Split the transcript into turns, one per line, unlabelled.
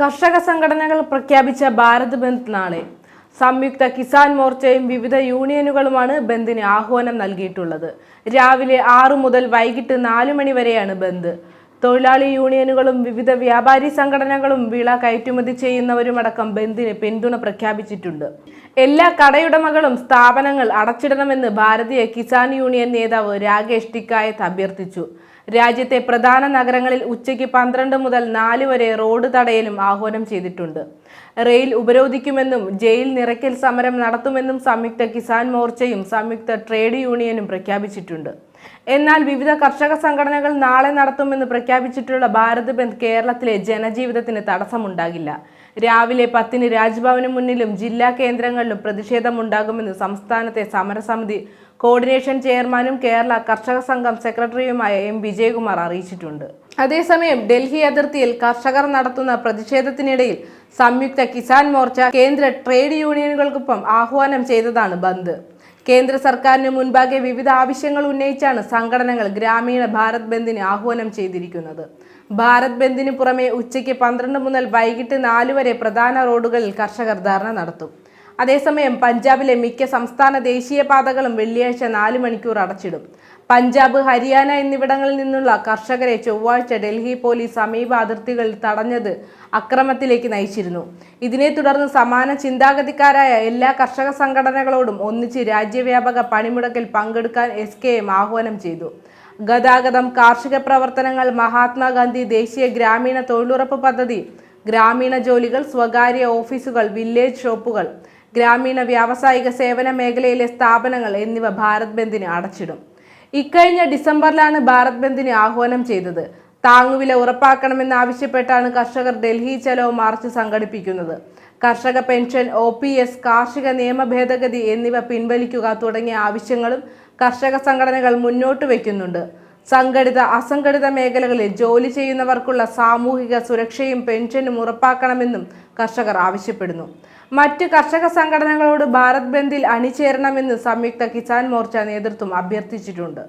കർഷക സംഘടനകൾ പ്രഖ്യാപിച്ച ഭാരത് ബന്ദ് നാളെ. സംയുക്ത കിസാൻ മോർച്ചയും വിവിധ യൂണിയനുകളുമാണ് ബന്ദിന് ആഹ്വാനം നൽകിയിട്ടുള്ളത്. രാവിലെ 6 മുതൽ വൈകിട്ട് 4 മണി വരെയാണ് ബന്ദ്. തൊഴിലാളി യൂണിയനുകളും വിവിധ വ്യാപാരി സംഘടനകളും വിള കയറ്റുമതി ചെയ്യുന്നവരുമടക്കം ബന്ദിന് പിന്തുണ പ്രഖ്യാപിച്ചിട്ടുണ്ട്. എല്ലാ കടയുടമകളും സ്ഥാപനങ്ങൾ അടച്ചിടണമെന്ന് ഭാരതീയ കിസാൻ യൂണിയൻ നേതാവ് രാകേഷ് ടിക്കായത്ത് അഭ്യർത്ഥിച്ചു. രാജ്യത്തെ പ്രധാന നഗരങ്ങളിൽ ഉച്ചയ്ക്ക് 12 മുതൽ 4 വരെ റോഡ് തടയലും ആഹ്വാനം ചെയ്തിട്ടുണ്ട്. റെയിൽ ഉപരോധിക്കുമെന്നും ജയിൽ നിറയ്ക്കൽ സമരം നടത്തുമെന്നും സംയുക്ത കിസാൻ മോർച്ചയും സംയുക്ത ട്രേഡ് യൂണിയനും പ്രഖ്യാപിച്ചിട്ടുണ്ട്. എന്നാൽ വിവിധ കർഷക സംഘടനകൾ നാളെ നടത്തുമെന്ന് പ്രഖ്യാപിച്ചിട്ടുള്ള ഭാരത് ബന്ദ് കേരളത്തിലെ ജനജീവിതത്തിന് തടസ്സമുണ്ടാകില്ല. രാവിലെ 10-ന് രാജ്ഭവന് മുന്നിലും ജില്ലാ കേന്ദ്രങ്ങളിലും പ്രതിഷേധമുണ്ടാകുമെന്ന് സംസ്ഥാനത്തെ സമരസമിതി കോർഡിനേഷൻ ചെയർമാനും കേരള കർഷക സംഘം സെക്രട്ടറിയുമായ എം വിജയകുമാർ അറിയിച്ചിട്ടുണ്ട്. അതേസമയം ഡൽഹി അതിർത്തിയിൽ കർഷകർ നടത്തുന്ന പ്രതിഷേധത്തിനിടയിൽ സംയുക്ത കിസാൻ മോർച്ച കേന്ദ്ര ട്രേഡ് യൂണിയനുകൾക്കൊപ്പം ആഹ്വാനം ചെയ്തതാണ് ബന്ദ്. കേന്ദ്ര സർക്കാരിന് മുൻപാകെ വിവിധ ആവശ്യങ്ങൾ ഉന്നയിച്ചാണ് സംഘടനകൾ ഗ്രാമീണ ഭാരത് ബന്ദിന് ആഹ്വാനം ചെയ്തിരിക്കുന്നത്. ഭാരത് ബന്ദിന് പുറമെ ഉച്ചയ്ക്ക് 12 മുതൽ വൈകിട്ട് 4 വരെ പ്രധാന റോഡുകളിൽ കർഷകർ ധർണ നടത്തും. അതേസമയം പഞ്ചാബിലെ മിക്ക സംസ്ഥാന ദേശീയപാതകളും വെള്ളിയാഴ്ച 4 മണിക്കൂർ അടച്ചിടും. പഞ്ചാബ്, ഹരിയാന എന്നിവിടങ്ങളിൽ നിന്നുള്ള കർഷകരെ ചൊവ്വാഴ്ച ഡൽഹി പോലീസ് സമീപ അതിർത്തികളിൽ തടഞ്ഞത് അക്രമത്തിലേക്ക് നയിച്ചിരുന്നു. ഇതിനെ തുടർന്ന് സമാന ചിന്താഗതിക്കാരായ എല്ലാ കർഷക സംഘടനകളോടും ഒന്നിച്ച് രാജ്യവ്യാപക പണിമുടക്കിൽ പങ്കെടുക്കാൻ SKM ആഹ്വാനം ചെയ്തു. ഗതാഗതം, കാർഷിക പ്രവർത്തനങ്ങൾ, മഹാത്മാഗാന്ധി ദേശീയ ഗ്രാമീണ തൊഴിലുറപ്പ് പദ്ധതി, ഗ്രാമീണ ജോലികൾ, സ്വകാര്യ ഓഫീസുകൾ, വില്ലേജ് ഷോപ്പുകൾ, ഗ്രാമീണ വ്യാവസായിക സേവന മേഖലയിലെ സ്ഥാപനങ്ങൾ എന്നിവ ഭാരത് ബന്ദിന് അടച്ചിടും. ഇക്കഴിഞ്ഞ ഡിസംബറിലാണ് ഭാരത് ബന്ദിന് ആഹ്വാനം ചെയ്തത്. താങ്ങുവില ഉറപ്പാക്കണമെന്നാവശ്യപ്പെട്ടാണ് കർഷകർ ഡൽഹി ചലോ മാർച്ച് സംഘടിപ്പിക്കുന്നത്. കർഷക പെൻഷൻ, OPS, കാർഷിക നിയമ ഭേദഗതി എന്നിവ പിൻവലിക്കുക തുടങ്ങിയ ആവശ്യങ്ങളും കർഷക സംഘടനകൾ മുന്നോട്ട് വയ്ക്കുന്നുണ്ട്. സംഘടിത, അസംഘടിത മേഖലകളിൽ ജോലി ചെയ്യുന്നവർക്കുള്ള സാമൂഹിക സുരക്ഷയും പെൻഷനും ഉറപ്പാക്കണമെന്നും കർഷകർ ആവശ്യപ്പെടുന്നു. മറ്റ് കർഷക സംഘടനകളോട് ഭാരത് ബന്ദിൽ അണിചേരണമെന്ന് സംയുക്ത കിസാൻ മോർച്ച നേതൃത്വം അഭ്യർത്ഥിച്ചിട്ടുണ്ട്.